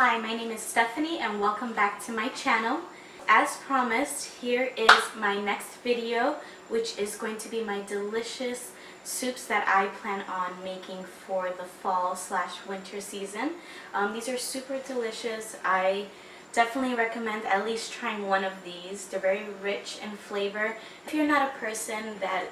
Hi, my name is Stephanie and welcome back to my channel. As promised, here is my next video, which is going to be my delicious soups that I plan on making for the fall/winter season. These are super delicious. I definitely recommend at least trying one of these. They're very rich in flavor. If you're not a person that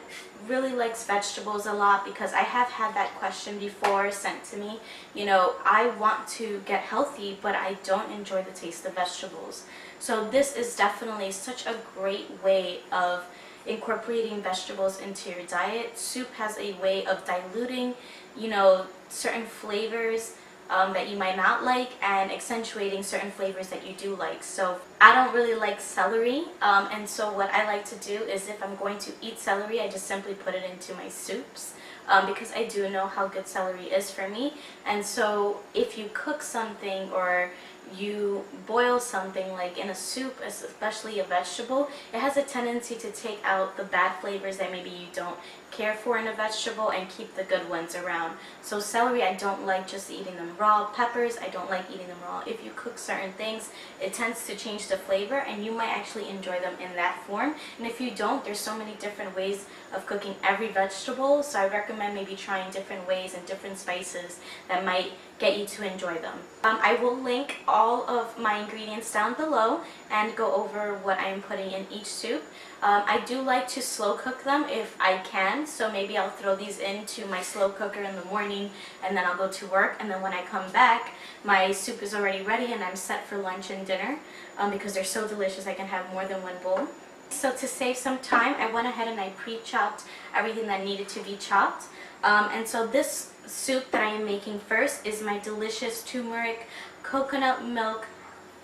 really likes vegetables a lot, because I have had that question before sent to me, you know, I want to get healthy but I don't enjoy the taste of vegetables. So this is definitely such a great way of incorporating vegetables into your diet. Soup has a way of diluting, you know, certain flavors that you might not like and accentuating certain flavors that you do like. So I don't really like celery, and so what I like to do is if I'm going to eat celery, I just simply put it into my soups because I do know how good celery is for me. And so if you cook something or you boil something like in a soup, especially a vegetable, it has a tendency to take out the bad flavors that maybe you don't care for in a vegetable and keep the good ones around. So celery, I don't like just eating them raw. Peppers, I don't like eating them raw. If you cook certain things, it tends to change the flavor and you might actually enjoy them in that form. And if you don't, there's so many different ways of cooking every vegetable, so I recommend maybe trying different ways and different spices that might get you to enjoy them. I will link all of my ingredients down below and go over what I'm putting in each soup. I do like to slow cook them if I can, so maybe I'll throw these into my slow cooker in the morning and then I'll go to work, and then when I come back my soup is already ready and I'm set for lunch and dinner because they're so delicious I can have more than one bowl. So to save some time, I went ahead and I pre-chopped everything that needed to be chopped. And so this soup that I am making first is my delicious turmeric coconut milk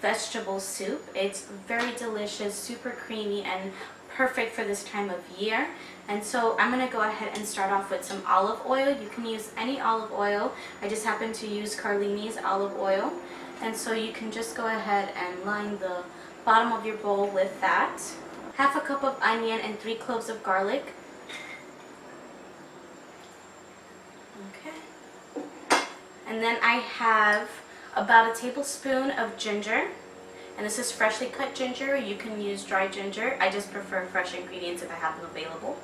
vegetable soup. It's very delicious, super creamy, and perfect for this time of year. And so I'm going to go ahead and start off with some olive oil. You can use any olive oil. I just happen to use Carlini's olive oil. And so you can just go ahead and line the bottom of your bowl with that. Half a cup of onion and 3 cloves of garlic. Okay. And then I have about a tablespoon of ginger. And this is freshly cut ginger. You can use dry ginger. I just prefer fresh ingredients if I have them available.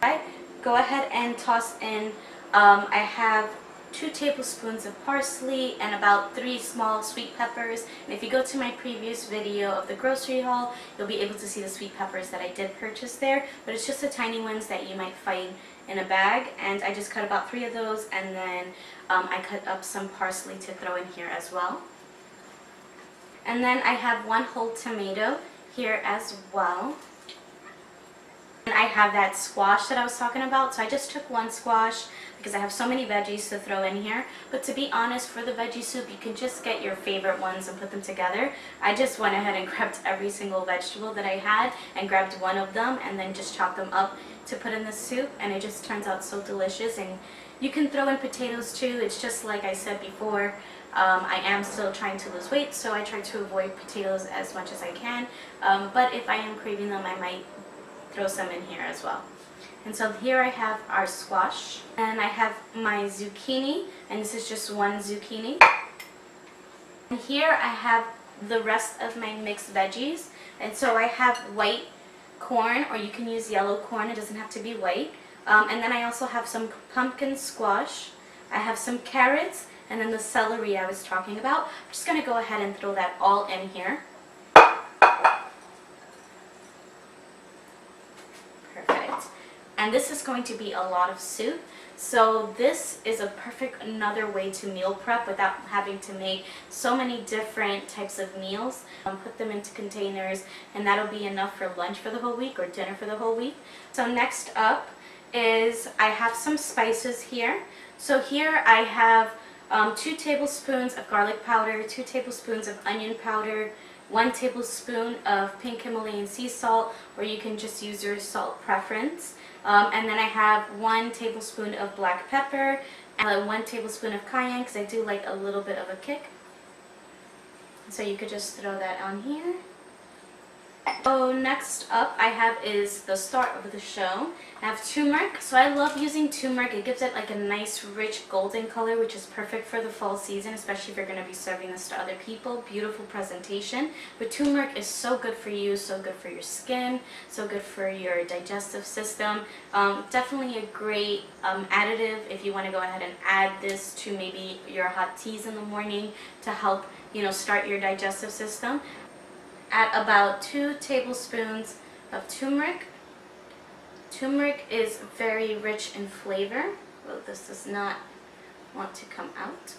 Alright, go ahead and toss in, I have 2 tablespoons of parsley and about 3 small sweet peppers. And if you go to my previous video of the grocery haul, you'll be able to see the sweet peppers that I did purchase there. But it's just the tiny ones that you might find in a bag. And I just cut about 3 of those, and then I cut up some parsley to throw in here as well. And then I have 1 whole tomato here as well. And I have that squash that I was talking about, so I just took 1 squash because I have so many veggies to throw in here. But to be honest, for the veggie soup, you can just get your favorite ones and put them together. I just went ahead and grabbed every single vegetable that I had and grabbed 1 of them and then just chopped them up to put in the soup, and it just turns out so delicious. And you can throw in potatoes too. It's just like I said before, I am still trying to lose weight, so I try to avoid potatoes as much as I can. But if I am craving them, I might throw some in here as well. And so here I have our squash, and I have my zucchini, and this is just 1 zucchini. And here I have the rest of my mixed veggies, and so I have white corn, or you can use yellow corn, it doesn't have to be white. And then I also have some pumpkin squash, I have some carrots, and then the celery I was talking about. I'm just going to go ahead and throw that all in here. Perfect. And this is going to be a lot of soup, so this is a perfect another way to meal prep without having to make so many different types of meals. Put them into containers, and that'll be enough for lunch for the whole week or dinner for the whole week. So next up is I have some spices here. So here I have 2 tablespoons of garlic powder, 2 tablespoons of onion powder, 1 tablespoon of pink Himalayan sea salt, or you can just use your salt preference. And then I have 1 tablespoon of black pepper, and 1 tablespoon of cayenne because I do like a little bit of a kick. So you could just throw that on here. So next up I have is the start of the show. I have turmeric. So I love using turmeric. It gives it like a nice rich golden color, which is perfect for the fall season, especially if you're going to be serving this to other people. Beautiful presentation. But turmeric is so good for you, so good for your skin, so good for your digestive system. Definitely a great additive if you want to go ahead and add this to maybe your hot teas in the morning to help, start your digestive system. Add about 2 tablespoons of turmeric. Turmeric is very rich in flavor. Well, this does not want to come out.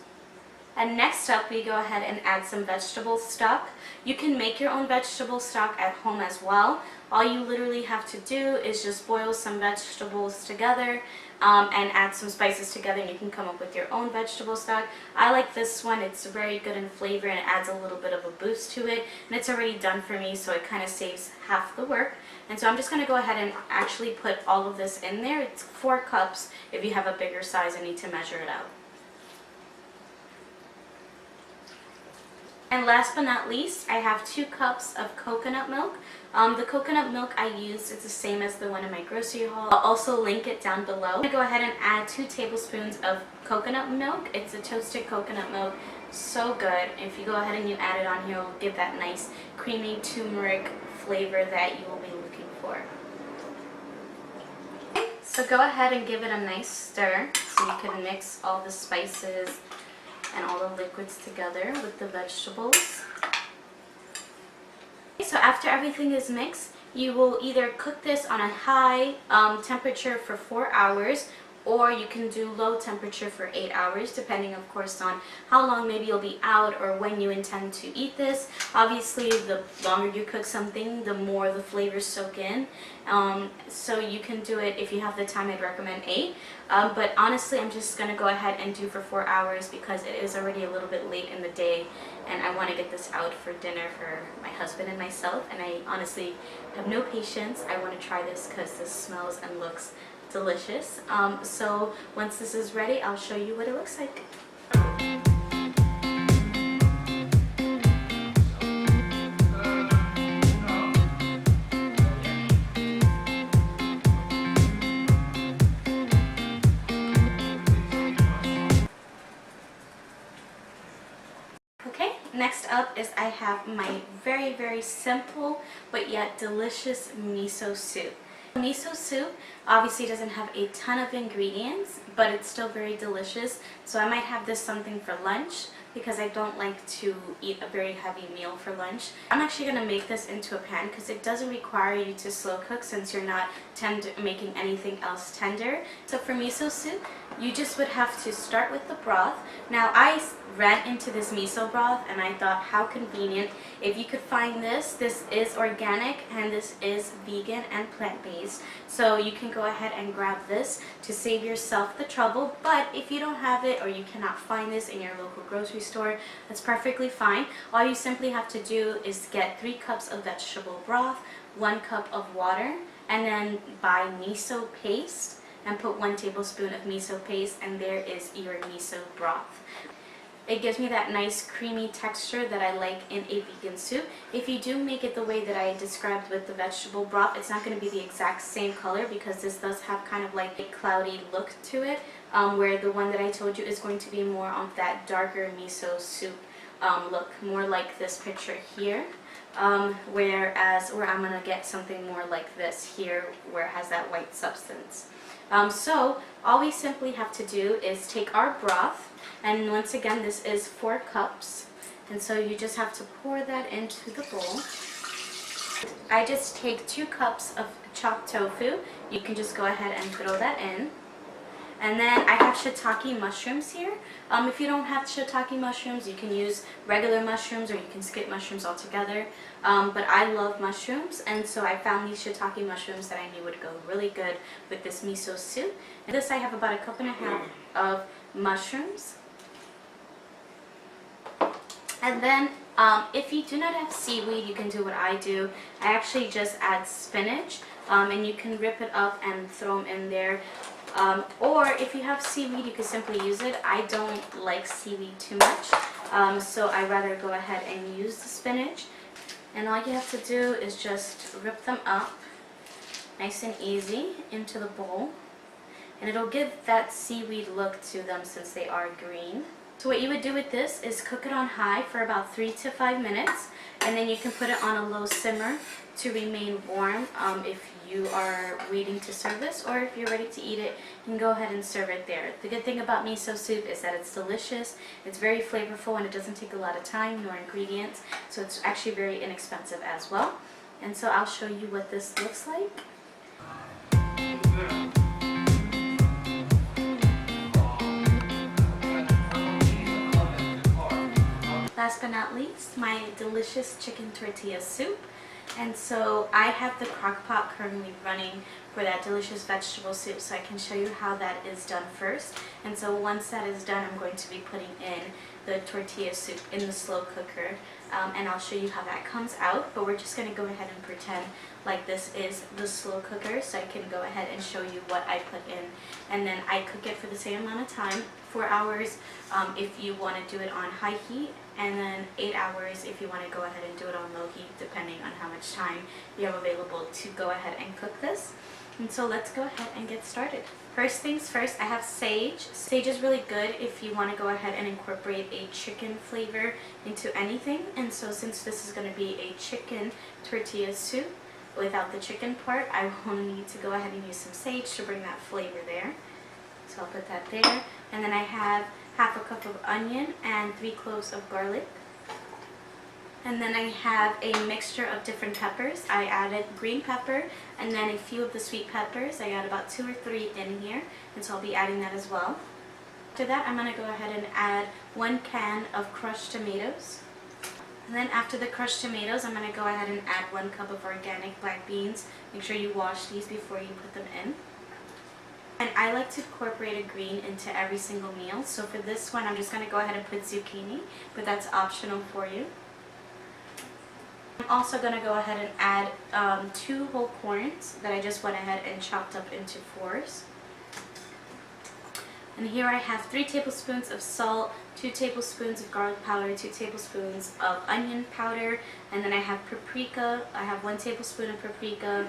And next up, we go ahead and add some vegetable stock. You can make your own vegetable stock at home as well. All you literally have to do is just boil some vegetables together and add some spices together, and you can come up with your own vegetable stock. I like this one. It's very good in flavor and it adds a little bit of a boost to it. And it's already done for me, so it kind of saves half the work. And so I'm just going to go ahead and actually put all of this in there. It's 4 cups. If you have a bigger size and need to measure it out. And last but not least, I have 2 cups of coconut milk. The coconut milk I used is the same as the one in my grocery haul. I'll also link it down below. I'm going to go ahead and add 2 tablespoons of coconut milk. It's a toasted coconut milk. So good. If you go ahead and you add it on here, it'll give that nice creamy turmeric flavor that you will be looking for. Okay, so go ahead and give it a nice stir so you can mix all the spices and all the liquids together with the vegetables. So after everything is mixed, you will either cook this on a high temperature for 4 hours, or you can do low temperature for 8 hours, depending of course on how long maybe you'll be out or when you intend to eat this. Obviously, the longer you cook something, the more the flavors soak in. So you can do it, if you have the time, I'd recommend 8. But honestly, I'm just going to go ahead and do for 4 hours because it is already a little bit late in the day and I want to get this out for dinner for my husband and myself. And I honestly have no patience. I want to try this because this smells and looks delicious. So once this is ready, I'll show you what it looks like. Okay, next up is I have my very, very simple but yet delicious miso soup. Miso soup obviously doesn't have a ton of ingredients, but it's still very delicious. So I might have this something for lunch because I don't like to eat a very heavy meal for lunch. I'm actually going to make this into a pan because it doesn't require you to slow cook since you're not making anything else tender. So for miso soup, you just would have to start with the broth. Now I ran into this miso broth and I thought how convenient. If you could find this, this is organic and this is vegan and plant-based. So you can go ahead and grab this to save yourself the trouble. But if you don't have it or you cannot find this in your local grocery store, that's perfectly fine. All you simply have to do is get 3 cups of vegetable broth, 1 cup of water, and then buy miso paste and put 1 tablespoon of miso paste, and there is your miso broth. It gives me that nice creamy texture that I like in a vegan soup. If you do make it the way that I described with the vegetable broth, it's not going to be the exact same color because this does have kind of like a cloudy look to it, where the one that I told you is going to be more of that darker miso soup look, more like this picture here. Where I'm going to get something more like this here where it has that white substance. So all we simply have to do is take our broth, and once again this is 4 cups, and so you just have to pour that into the bowl. I just take 2 cups of chopped tofu. You can just go ahead and throw that in. And then I have shiitake mushrooms here. If you don't have shiitake mushrooms, you can use regular mushrooms or you can skip mushrooms altogether. But I love mushrooms, and so I found these shiitake mushrooms that I knew would go really good with this miso soup. And this I have about 1.5 cups of mushrooms. And then if you do not have seaweed, you can do what I do. I actually just add spinach, and you can rip it up and throw them in there. Or if you have seaweed, you can simply use it. I don't like seaweed too much, so I rather go ahead and use the spinach. And all you have to do is just rip them up nice and easy into the bowl. And it'll give that seaweed look to them since they are green. So what you would do with this is cook it on high for about 3 to 5 minutes, and then you can put it on a low simmer to remain warm if you are waiting to serve this, or if you're ready to eat it, you can go ahead and serve it there. The good thing about miso soup is that it's delicious, it's very flavorful, and it doesn't take a lot of time nor ingredients, so it's actually very inexpensive as well. And so I'll show you what this looks like. Last but not least, my delicious chicken tortilla soup. And so I have the crock pot currently running for that delicious vegetable soup, so I can show you how that is done first. And so once that is done, I'm going to be putting in the tortilla soup in the slow cooker, and I'll show you how that comes out. But we're just going to go ahead and pretend like this is the slow cooker, so I can go ahead and show you what I put in. And then I cook it for the same amount of time, 4 hours if you want to do it on high heat, and then 8 hours if you want to go ahead and do it on low heat, depending on how much time you have available to go ahead and cook this. And so let's go ahead and get started. First things first, I have sage. Sage is really good if you want to go ahead and incorporate a chicken flavor into anything. And so since this is going to be a chicken tortilla soup without the chicken part, I will need to go ahead and use some sage to bring that flavor there. So I'll put that there. And then I have half a cup of onion and 3 cloves of garlic. And then I have a mixture of different peppers. I added green pepper and then a few of the sweet peppers. I got about 2 or 3 in here, and so I'll be adding that as well. After that, I'm going to go ahead and add 1 can of crushed tomatoes. And then after the crushed tomatoes, I'm going to go ahead and add 1 cup of organic black beans. Make sure you wash these before you put them in. And I like to incorporate a green into every single meal. So for this one, I'm just going to go ahead and put zucchini, but that's optional for you. I'm also going to go ahead and add 2 whole corns that I just went ahead and chopped up into 4s. And here I have 3 tablespoons of salt, 2 tablespoons of garlic powder, 2 tablespoons of onion powder, and then I have paprika. I have 1 tablespoon of paprika,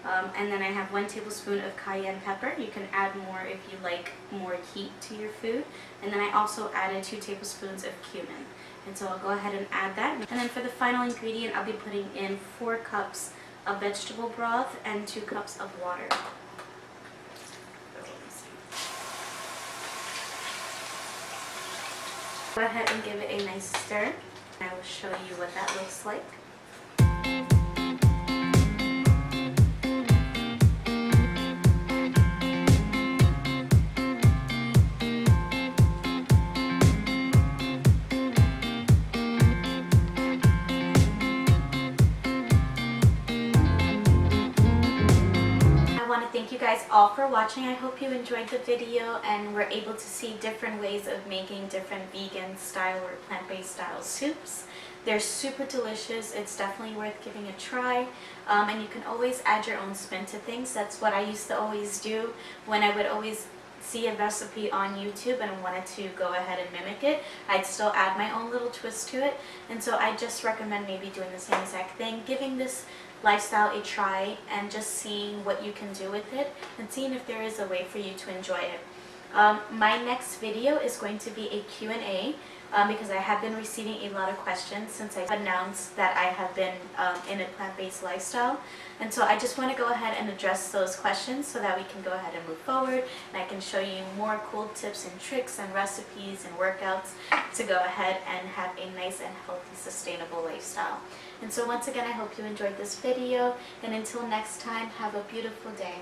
and then I have 1 tablespoon of cayenne pepper. You can add more if you like more heat to your food. And then I also added 2 tablespoons of cumin. And so I'll go ahead and add that. And then for the final ingredient, I'll be putting in 4 cups of vegetable broth and 2 cups of water. Go ahead and give it a nice stir. I will show you what that looks like. Thank you guys all for watching. I hope you enjoyed the video and were able to see different ways of making different vegan style or plant-based style soups. They're super delicious. It's definitely worth giving a try. And you can always add your own spin to things. That's what I used to always do when I would always see a recipe on YouTube and wanted to go ahead and mimic it. I'd still add my own little twist to it. And so I just recommend maybe doing the same exact thing, giving this lifestyle a try and just seeing what you can do with it and seeing if there is a way for you to enjoy it. My next video is going to be a Q&A because I have been receiving a lot of questions since I announced that I have been in a plant-based lifestyle. And so I just want to go ahead and address those questions so that we can go ahead and move forward, and I can show you more cool tips and tricks and recipes and workouts to go ahead and have a nice and healthy, sustainable lifestyle. And so once again, I hope you enjoyed this video, and until next time, have a beautiful day.